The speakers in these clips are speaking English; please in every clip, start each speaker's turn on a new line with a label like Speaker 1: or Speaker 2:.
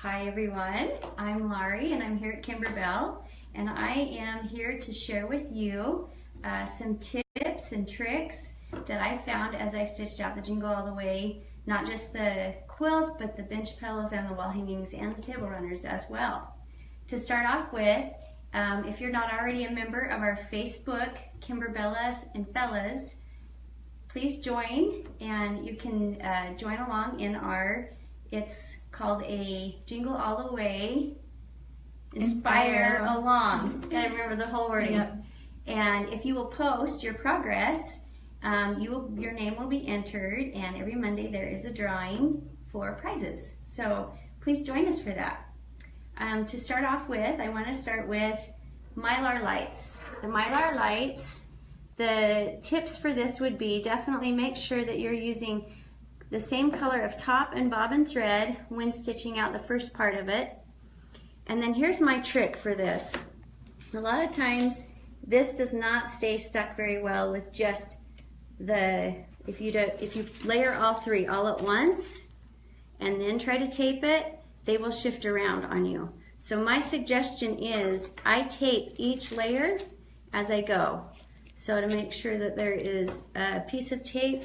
Speaker 1: Hi everyone, I'm Laurie and I'm here at Kimberbell, and I am here to share with you some tips and tricks that I found as I stitched out the Jingle all the way, not just the quilt but the bench pillows and the wall hangings and the table runners as well. To start off with, if you're not already a member of our Facebook Kimberbellas and Fellas, please join, and you can join along in our, it's called a Jingle All the Way, Inspire Along. Gotta remember the whole wording. Yep. And if you will post your progress, your name will be entered, and every Monday there is a drawing for prizes. So please join us for that. To start off with, I want to start with Mylar lights. The Mylar lights, the tips for this would be definitely make sure that you're using the same color of top and bobbin thread when stitching out the first part of it. And then here's my trick for this. A lot of times this does not stay stuck very well with just the, if you layer all three all at once and then try to tape it, they will shift around on you. So my suggestion is I tape each layer as I go. So to make sure that there is a piece of tape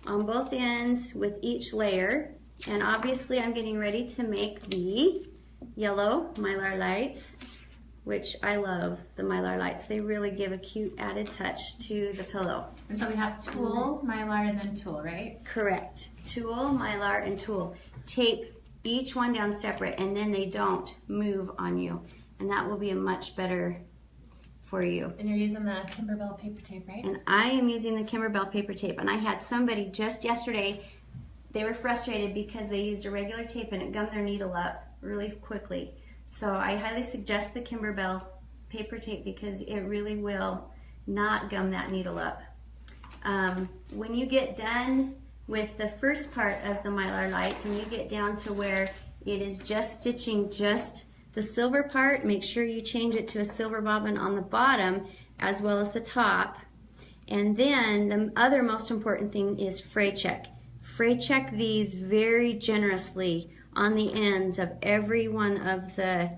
Speaker 1: on both ends with each layer. And obviously I'm getting ready to make the yellow Mylar lights, which I love the Mylar lights. They really give a cute added touch to the pillow.
Speaker 2: And so we have tulle, Mylar, and then tulle, right?
Speaker 1: Correct. Tulle, Mylar, and tulle. Tape each one down separate, and then they don't move on you. And that will be a much better for you.
Speaker 2: And you're using the Kimberbell paper tape, right?
Speaker 1: And I am using the Kimberbell paper tape. And I had somebody just yesterday, they were frustrated because they used a regular tape and it gummed their needle up really quickly. So I highly suggest the Kimberbell paper tape because it really will not gum that needle up. When you get done with the first part of the Mylar lights and you get down to where it is just stitching just the silver part, make sure you change it to a silver bobbin on the bottom as well as the top. And then the other most important thing is fray check. Fray check these very generously on the ends of every one of the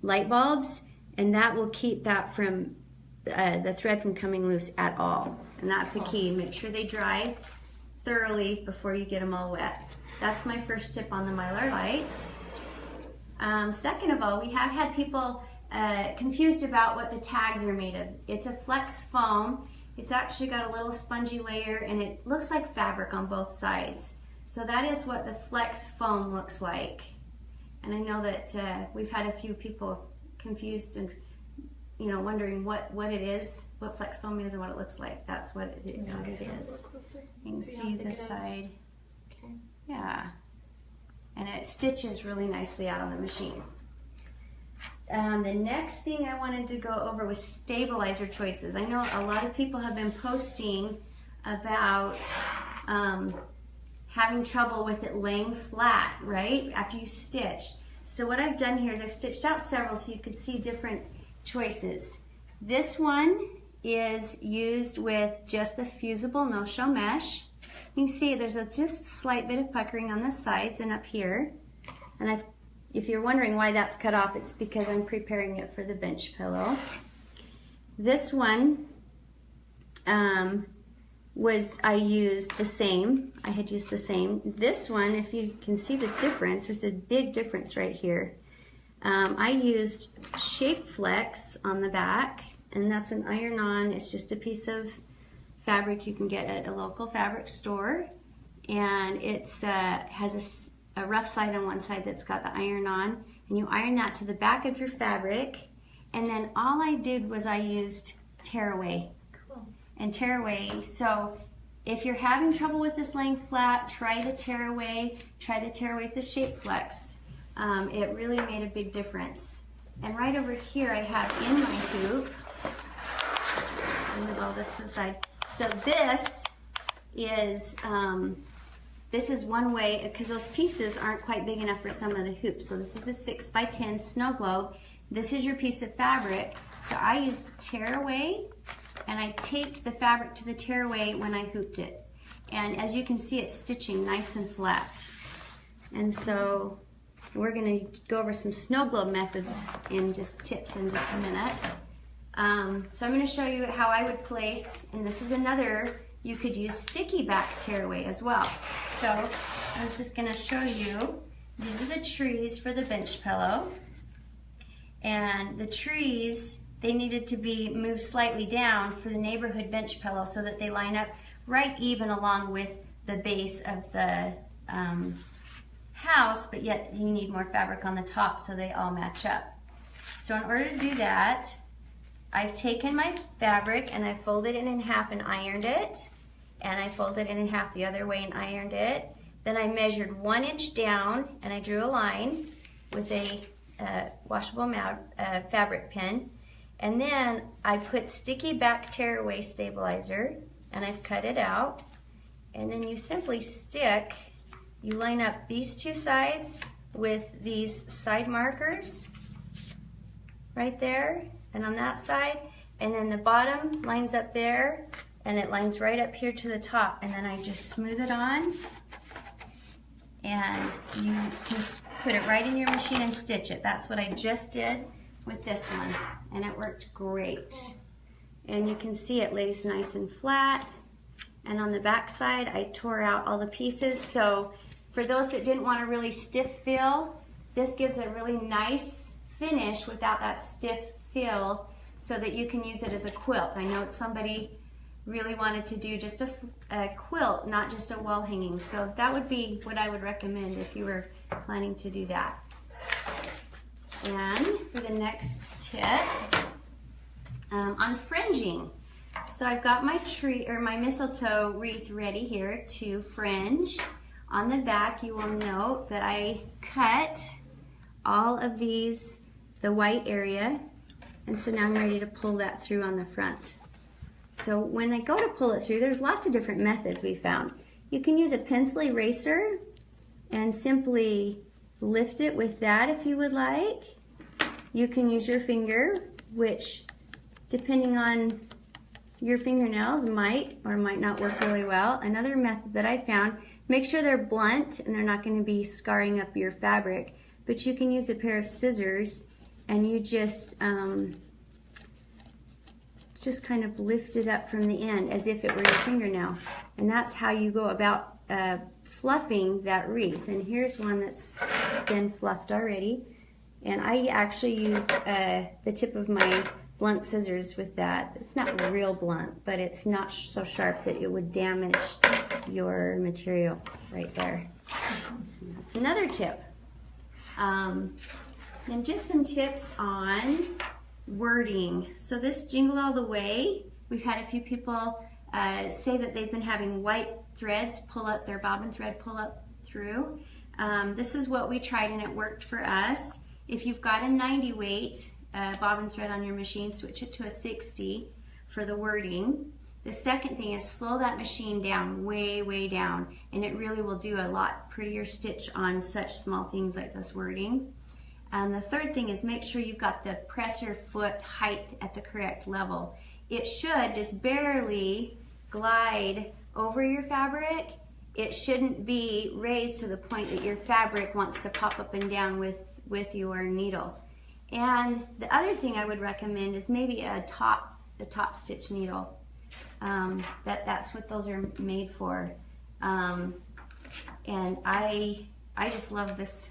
Speaker 1: light bulbs, and that will keep that from the thread from coming loose at all. And that's a key. Make sure they dry thoroughly before you get them all wet. That's my first tip on the Mylar lights. Second of all, we have had people confused about what the tags are made of. It's a flex foam. It's actually got a little spongy layer and it looks like fabric on both sides. So that is what the flex foam looks like. And I know that we've had a few people confused and wondering what it is, what flex foam is and what it looks like. That's what it is. You can see this side.
Speaker 2: Okay.
Speaker 1: Yeah. And it stitches really nicely out on the machine. The next thing I wanted to go over was stabilizer choices. I know a lot of people have been posting about having trouble with it laying flat, right, after you stitch. So what I've done here is I've stitched out several so you could see different choices. This one is used with just the fusible no-show mesh. You can see there's a just slight bit of puckering on the sides and up here. And if you're wondering why that's cut off, it's because I'm preparing it for the bench pillow. This one I used the same. I had used the same. This one, if you can see the difference, there's a big difference right here. I used Shape Flex on the back, and that's an iron-on. It's just a piece of fabric you can get at a local fabric store, and it has a rough side on one side that's got the iron on, and you iron that to the back of your fabric, and then all I did was I used tearaway.
Speaker 2: Cool.
Speaker 1: And tearaway, so if you're having trouble with this laying flat, try the tearaway with the Shape Flex. It really made a big difference. And right over here I have in my hoop, I'm gonna move this to the side. So this is one way, because those pieces aren't quite big enough for some of the hoops. So this is a 6x10 snow globe. This is your piece of fabric. So I used tearaway, and I taped the fabric to the tearaway when I hooped it. And as you can see, it's stitching nice and flat. And so We're going to go over some snow globe methods in just tips in just a minute. So I'm going to show you how I would place, and this is another, you could use sticky back tearaway as well. So I was just going to show you, these are the trees for the bench pillow. And the trees, they needed to be moved slightly down for the neighborhood bench pillow so that they line up right even along with the base of the house, but yet you need more fabric on the top so they all match up. So in order to do that, I've taken my fabric and I folded it in half and ironed it, and I folded it in half the other way and ironed it. Then I measured 1 inch down and I drew a line with a washable fabric pin, and then I put sticky back tearaway stabilizer and I've cut it out, and then you simply stick, you line up these two sides with these side markers right there and on that side, and then the bottom lines up there and it lines right up here to the top, and then I just smooth it on, and you can put it right in your machine and stitch it. That's what I just did with this one, and it worked great. And you can see it lays nice and flat, and on the back side I tore out all the pieces. So for those that didn't want a really stiff feel, this gives a really nice finish without that stiff feel, so that you can use it as a quilt. I know somebody really wanted to do just a quilt, not just a wall hanging. So that would be what I would recommend if you were planning to do that. And for the next tip, on fringing. So I've got my tree or my mistletoe wreath ready here to fringe. On the back, you will note that I cut all of these, the white area, and so now I'm ready to pull that through on the front. So when I go to pull it through, there's lots of different methods we found. You can use a pencil eraser and simply lift it with that if you would like. You can use your finger, which depending on your fingernails might or might not work really well. Another method that I found, make sure they're blunt and they're not going to be scarring up your fabric, but you can use a pair of scissors and you just kind of lift it up from the end as if it were your fingernail. And that's how you go about fluffing that wreath. And here's one that's been fluffed already. And I actually used the tip of my blunt scissors with that. It's not real blunt, but it's not so sharp that it would damage your material right there. And that's another tip. And just some tips on wording. So this Jingle All the Way, we've had a few people say that they've been having white threads pull up, their bobbin thread pull up through. This is what we tried and it worked for us. If you've got a 90 weight bobbin thread on your machine, switch it to a 60 for the wording. The second thing is slow that machine down, way, way down, and it really will do a lot prettier stitch on such small things like this wording. The third thing is make sure you've got the presser foot height at the correct level. It should just barely glide over your fabric. It shouldn't be raised to the point that your fabric wants to pop up and down with your needle. And the other thing I would recommend is maybe the top stitch needle. That's what those are made for. And I just love this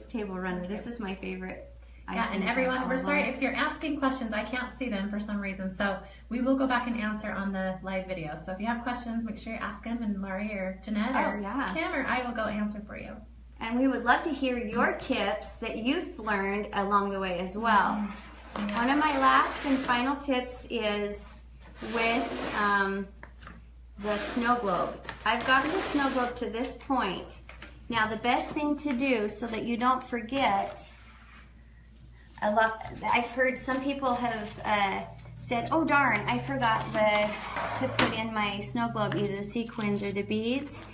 Speaker 1: table runner. This is my favorite.
Speaker 2: Yeah, and everyone, we're sorry if you're asking questions. I can't see them for some reason, so we will go back and answer on the live video. So if you have questions, make sure you ask them, and Laurie or Jeanette or Kim or I will go answer for you.
Speaker 1: And we would love to hear your tips that you've learned along the way as well. One of my last and final tips is with the snow globe. I've gotten the snow globe to this point. Now the best thing to do so that you don't forget, I've heard some people have said, oh darn, I forgot to put in my snow globe either the sequins or the beads.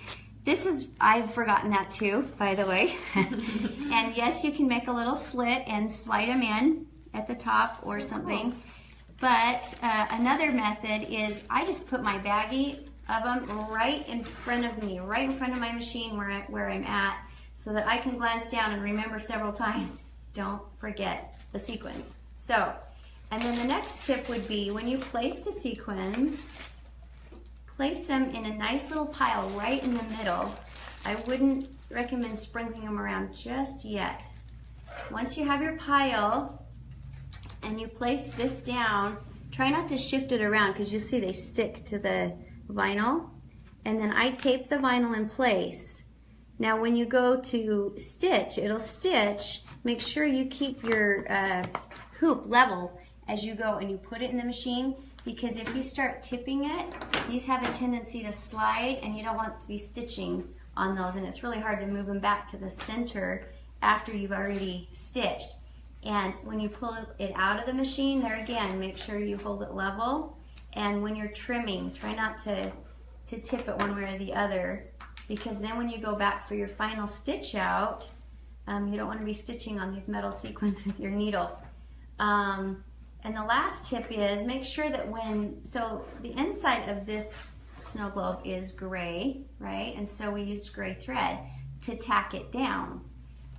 Speaker 1: I've forgotten that too, by the way. And yes, you can make a little slit and slide them in at the top or something. But another method is I just put my baggie of them right in front of me, right in front of my machine where I'm at, so that I can glance down and remember several times. Don't forget the sequins. So, and then the next tip would be when you place the sequins, place them in a nice little pile right in the middle. I wouldn't recommend sprinkling them around just yet. Once you have your pile and you place this down, try not to shift it around because you'll see they stick to the vinyl. And then I tape the vinyl in place. Now when you go to stitch, it'll stitch. Make sure you keep your hoop level as you go and you put it in the machine, because if you start tipping it, these have a tendency to slide and you don't want to be stitching on those, and it's really hard to move them back to the center after you've already stitched. And when you pull it out of the machine, there again, make sure you hold it level. And when you're trimming, try not to tip it one way or the other, because then when you go back for your final stitch out, you don't want to be stitching on these metal sequins with your needle. And the last tip is make sure that so the inside of this snow globe is gray, right? And so we used gray thread to tack it down.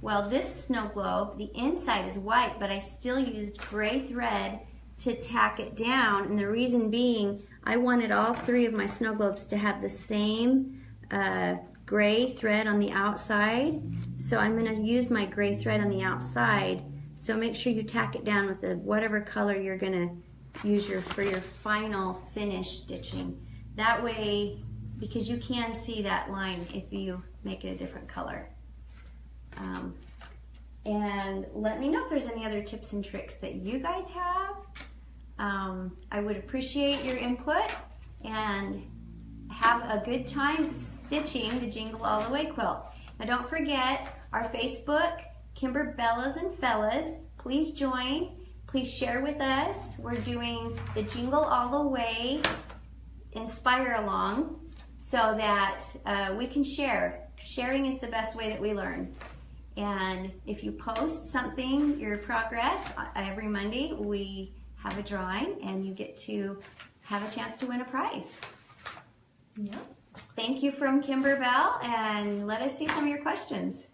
Speaker 1: Well, this snow globe, the inside is white, but I still used gray thread to tack it down. And the reason being, I wanted all three of my snow globes to have the same gray thread on the outside. So I'm going to use my gray thread on the outside. So make sure you tack it down with whatever color you're going to use for your final finish stitching. That way, because you can see that line if you make it a different color. And let me know if there's any other tips and tricks that you guys have. I would appreciate your input, and have a good time stitching the Jingle All the Way quilt. Now don't forget our Facebook, Kimber Bellas and Fellas. Please join. Please share with us. We're doing the Jingle All the Way Inspire Along so that we can share. Sharing is the best way that we learn. And if you post something, your progress, every Monday we have a drawing and you get to have a chance to win a prize.
Speaker 2: Yep.
Speaker 1: Thank you from Kimber Bell, and let us see some of your questions.